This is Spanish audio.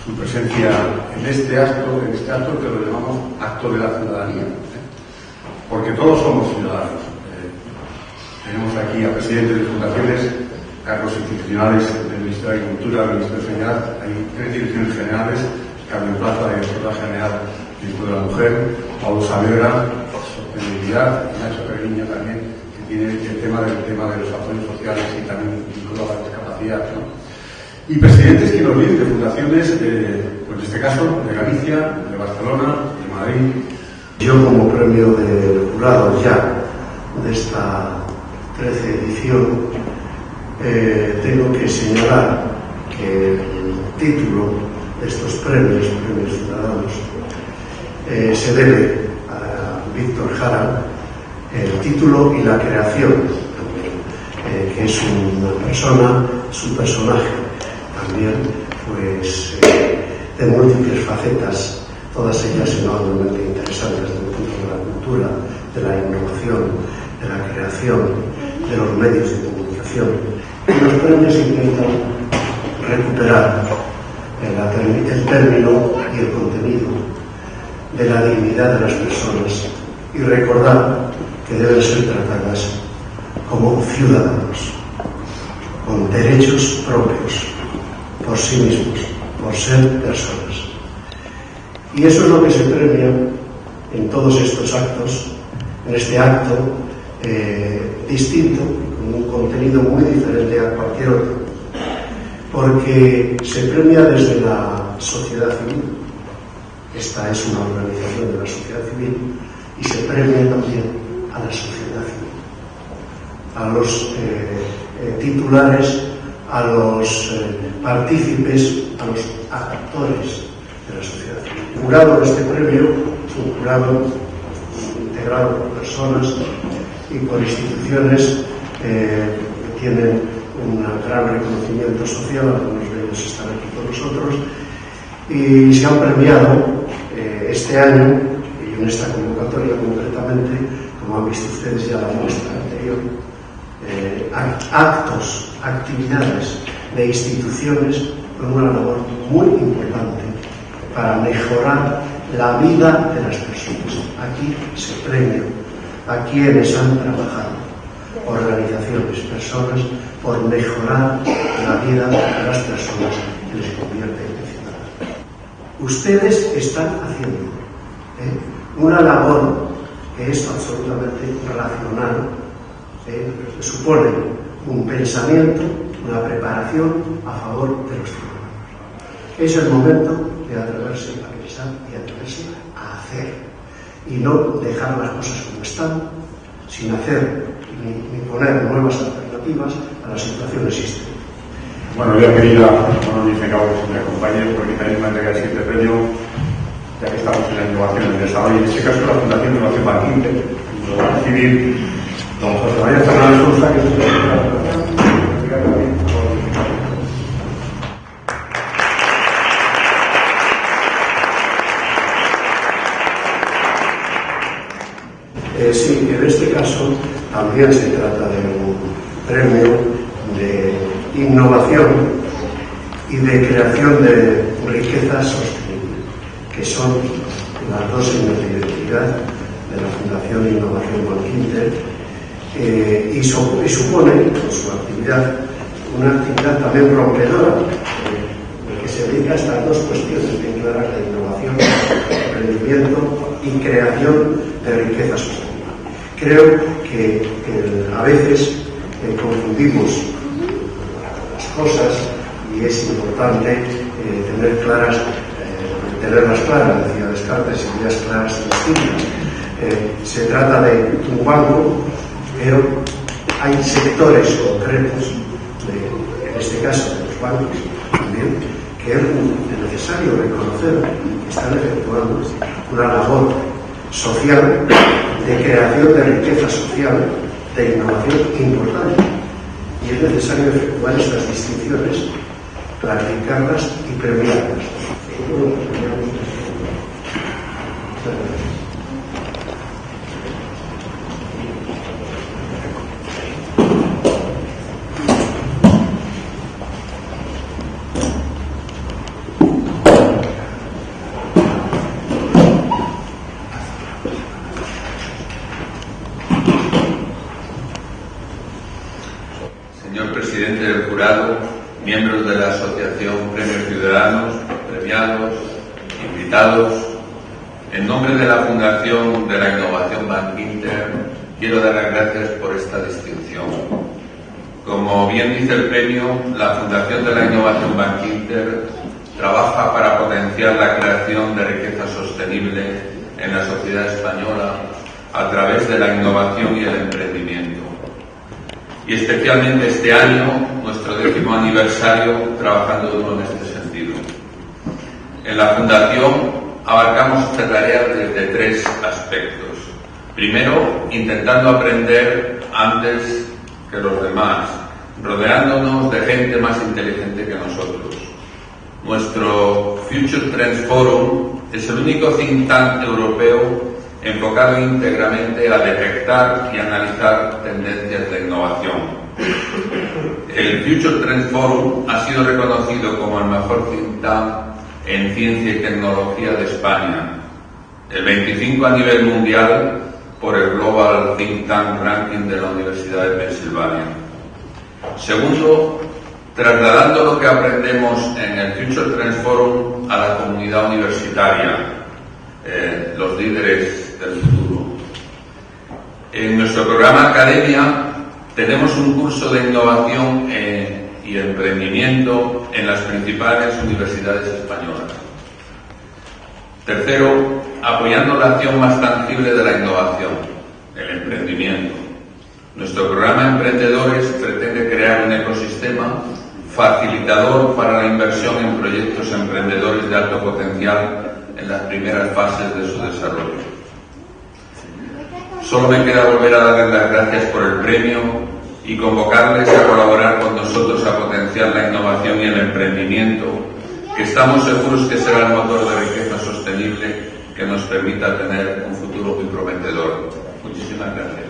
su presencia en este acto que lo llamamos acto de la ciudadanía, porque todos somos ciudadanos. Tenemos aquí a presidentes de fundaciones, cargos institucionales del Ministerio de Agricultura, del Ministerio de Sanidad, hay 3 direcciones generales, Carmen Plaza, directora general del Instituto de la Mujer, Pablo Saavedra, sostenibilidad, y Nacho Perriño también, que tiene el tema de los apoyos sociales y también vinculado a la discapacidad, ¿no? Y presidentes que nos vienen de fundaciones, pues en este caso, de Galicia, de Barcelona, de Madrid. Yo, como premio del jurado ya de esta 13 edición, tengo que señalar que el título de estos premios ciudadanos, se debe a Víctor Jara, el título y la creación, que es una persona, su personaje también, pues de múltiples facetas, todas ellas enormemente interesantes desde el punto de la cultura, de la innovación, de la creación, de los medios de comunicación. Y los premios intentan recuperar el término y el contenido de la dignidad de las personas y recordar que deben ser tratadas como ciudadanos, con derechos propios, por sí mismos, por ser personas. Y eso es lo que se premia en todos estos actos, en este acto distinto, con un contenido muy diferente a cualquier otro, porque se premia desde la sociedad civil. Esta es una organización de la sociedad civil y se premia también a la sociedad civil, a los titulares, a los partícipes, a los actores de la sociedad civil. El jurado de este premio es un jurado integrado por personas y por instituciones que tienen un gran reconocimiento social, algunos de ellos están aquí con nosotros, y se han premiado este año, y en esta convocatoria concretamente, como han visto ustedes ya la muestra anterior, actos, actividades de instituciones con una labor muy importante para mejorar la vida de las personas. Aquí se premia a quienes han trabajado, organizaciones, personas, por mejorar la vida de las personas que les convierten en ciudadanos. Ustedes están haciendo una labor que es absolutamente racional, supone un pensamiento, una preparación a favor de los ciudadanos. Es el momento de atreverse a pensar y atreverse a hacer, y no dejar las cosas como están, sin hacer ni poner nuevas alternativas a la situación existente. Bueno, yo quería, dice Cabo que se me acompañe, porque también me entrega el siguiente premio, ya que estamos en la innovación y el desarrollo. En este caso, la Fundación de Innovación Banquinte, lo va a recibir don José María Fernández Sousa, que es el director de la Fundación. Sí, en este caso también se trata de un premio de innovación y de creación de riqueza sostenible, que son las dos señas de identidad de la Fundación Innovación Banquinte, y supone con su actividad una actividad también rompedora, que se dedica a estas dos cuestiones bien claras de innovación, emprendimiento y creación de riqueza sostenible. Creo que a veces confundimos las cosas y es importante tenerlas claras, decía Descartes, ideas claras y distintas. Se trata de un banco, pero hay sectores concretos, en este caso de los bancos también, que es necesario reconocer que están efectuando una labor social, de creación de riqueza social, de innovación importante. Y es necesario efectuar estas distinciones, clarificarlas y premiarlas. señor presidente del jurado, miembros de la Asociación Premios Ciudadanos, premiados, invitados, en nombre de la Fundación de la Innovación Bankinter, quiero dar las gracias por esta distinción. Como bien dice el premio, la Fundación de la Innovación Bankinter trabaja para potenciar la creación de riqueza sostenible en la sociedad española a través de la innovación y el emprendimiento. Y especialmente este año, nuestro 10º aniversario, trabajando duro en este sentido. En la Fundación abarcamos esta tarea desde 3 aspectos. Primero, intentando aprender antes que los demás, rodeándonos de gente más inteligente que nosotros. Nuestro Future Trends Forum es el único think tank europeo enfocado íntegramente a detectar y analizar tendencias de innovación. El Future Trends Forum ha sido reconocido como el mejor think tank en ciencia y tecnología de España, el 25 a nivel mundial por el Global Think Tank Ranking de la Universidad de Pensilvania. Segundo, trasladando lo que aprendemos en el Future Trends Forum a la comunidad universitaria, los líderes del futuro. En nuestro programa Academia tenemos un curso de innovación y emprendimiento en las principales universidades españolas. Tercero, apoyando la acción más tangible de la innovación, el emprendimiento. Nuestro programa Emprendedores pretende crear un ecosistema facilitador para la inversión en proyectos emprendedores de alto potencial en las primeras fases de su desarrollo. Solo me queda volver a darles las gracias por el premio y convocarles a colaborar con nosotros a potenciar la innovación y el emprendimiento, que estamos seguros que será el motor de riqueza sostenible que nos permita tener un futuro muy prometedor. Muchísimas gracias.